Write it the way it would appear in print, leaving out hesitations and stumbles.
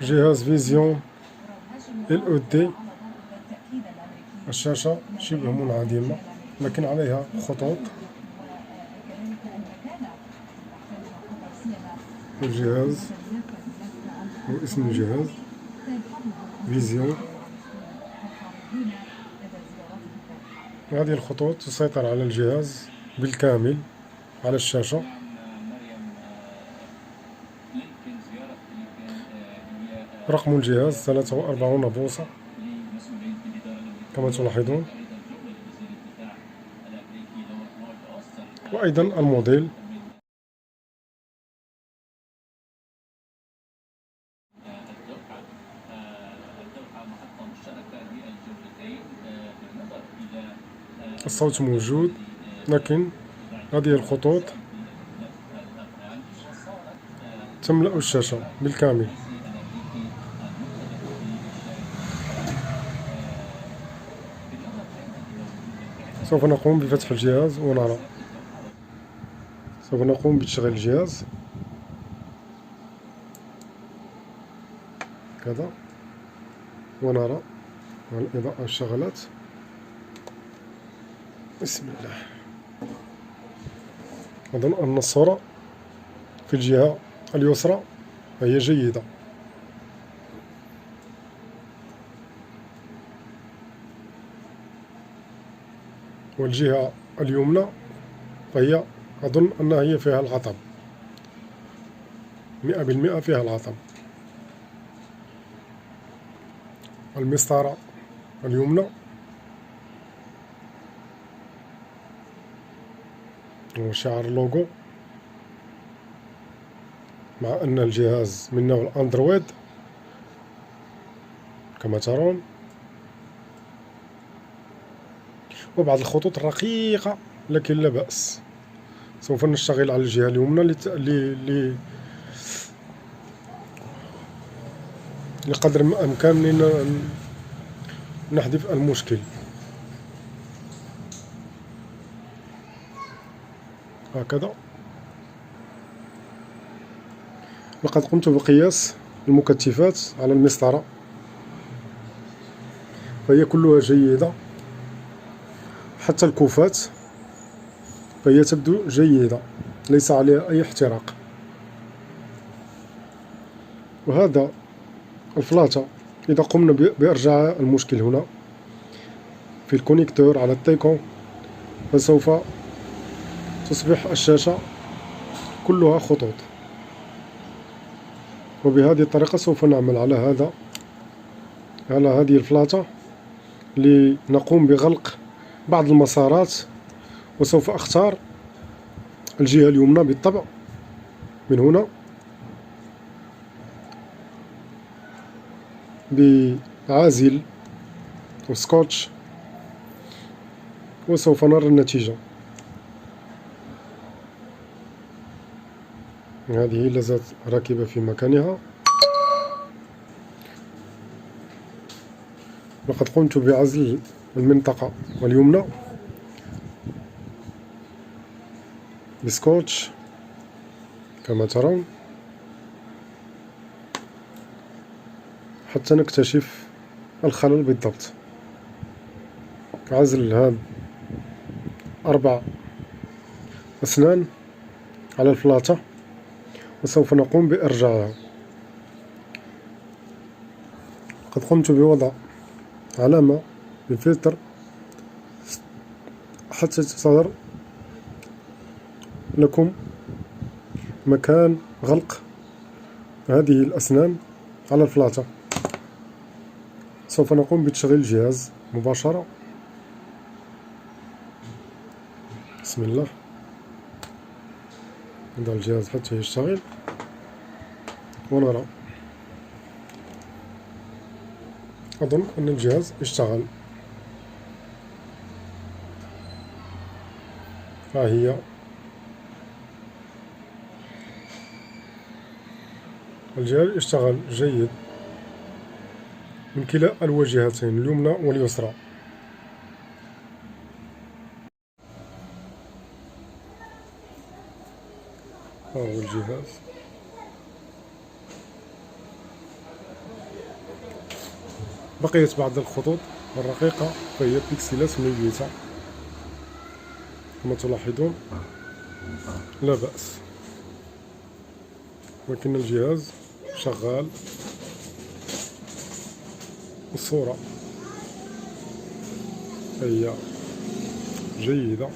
جهاز فيزيون LED. الشاشة شبه منعدمة لكن عليها خطوط. الجهاز واسم الجهاز فيزيون. هذه الخطوط تسيطر على الجهاز بالكامل على الشاشة. رقم الجهاز 43 بوصة كما تلاحظون، وأيضا الموديل. الصوت موجود، لكن هذه الخطوط تملأ الشاشة بالكامل. سوف نقوم بفتح الجهاز ونرى. سوف نقوم بتشغيل الجهاز كذا ونرى الإضاءة اشتغلت. بسم الله. أظن أن الصورة في الجهة اليسرى فهي جيدة. والجهة اليمنى فهي أظن أنها هي فيها العطب 100% فيها العطب. المسطرة اليمنى وشعار اللوغو، مع أن الجهاز من نوع الأندرويد كما ترون، وبعض الخطوط رقيقة لكن لا بأس. سوف نشتغل على الجهة اليمنى لقدر ما أمكننا نحذف المشكل. هكذا. لقد قمت بقياس المكتفات على المسطرة فهي كلها جيدة، حتى الكوفات فهي تبدو جيدة، ليس عليها أي احتراق. وهذا الفلاتة إذا قمنا بإرجاع المشكل هنا في الكونيكتور على التيكون، فسوف تصبح الشاشة كلها خطوط. وبهذه الطريقة سوف نعمل على هذه الفلاتة لنقوم بغلق بعض المسارات. وسوف أختار الجهة اليمنى بالطبع من هنا بعازل وسكوتش، وسوف نرى النتيجة. هذه لازالت راكبة في مكانها. لقد قمت بعزل المنطقة اليمنى بسكوتش كما ترون حتى نكتشف الخلل بالضبط. عزل هذا 4 أسنان على الفلاتة، وسوف نقوم بإرجاعها. قد قمت بوضع علامة بالفلتر حتى تصدر لكم مكان غلق هذه الأسنان على الفلاتة. سوف نقوم بتشغيل الجهاز مباشرة. بسم الله. نضع الجهاز حتى يشتغل ونرى. أظن أن الجهاز اشتغل. ها هي الجهاز اشتغل جيد من كلا الوجهتين اليمنى واليسرى. ها هو الجهاز. بقية بعض الخطوط الرقيقة فهي بيكسلات ميتة كما تلاحظون، لا بأس، ولكن الجهاز شغال، الصورة هي جيدة.